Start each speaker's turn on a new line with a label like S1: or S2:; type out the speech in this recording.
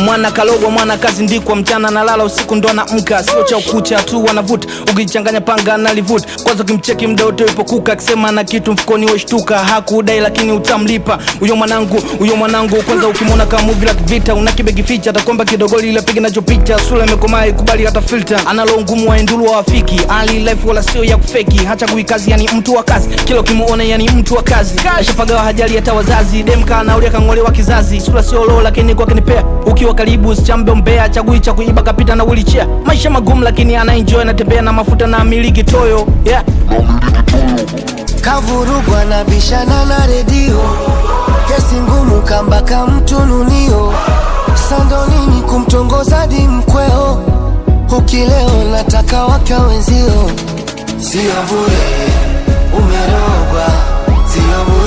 S1: Mwana kalogwa mwana kazi ndikwa, mchana na lala usiku ndo anamka. Sio cha ukucha tu wanavuta, ukichanganya panga na livuta. Kwanza kimcheki mdoto yupo kuka, akisema na kitu mfukoni weshtuka. Hakudai lakini utamlipa. Uyo mwanangu kwanza ukimwona kama movie la kivita, unakibegi ficha atakwamba kidogoli ile piga nacho picha. Sura imekomaa ikubali hata filter, analo ngumu wa endulu wa wafiki. Ali life wala sio ya kufeki, hacha kuikazi yani mtu wa kazi. Kila kimuona yani mtu wa kazi, ashapaga hajali hata wazazi. Demka anaulia kangolewa kizazi, sura sio low lakini kwa kinipea. Ukiwa karibu usichambe mbea, chagui cha kuiba kapita na wheelchair. Maisha magumu lakini ana enjoy, anatembea na mafuta na miliki toyo, yeah.
S2: Kavurugwa na bishana na redio, kesi ngumu kambaka mtununio. Sando nini kumtongoza di mkweo, ukileo nataka waka wenzio. Sio bure umerogwa, sio bure.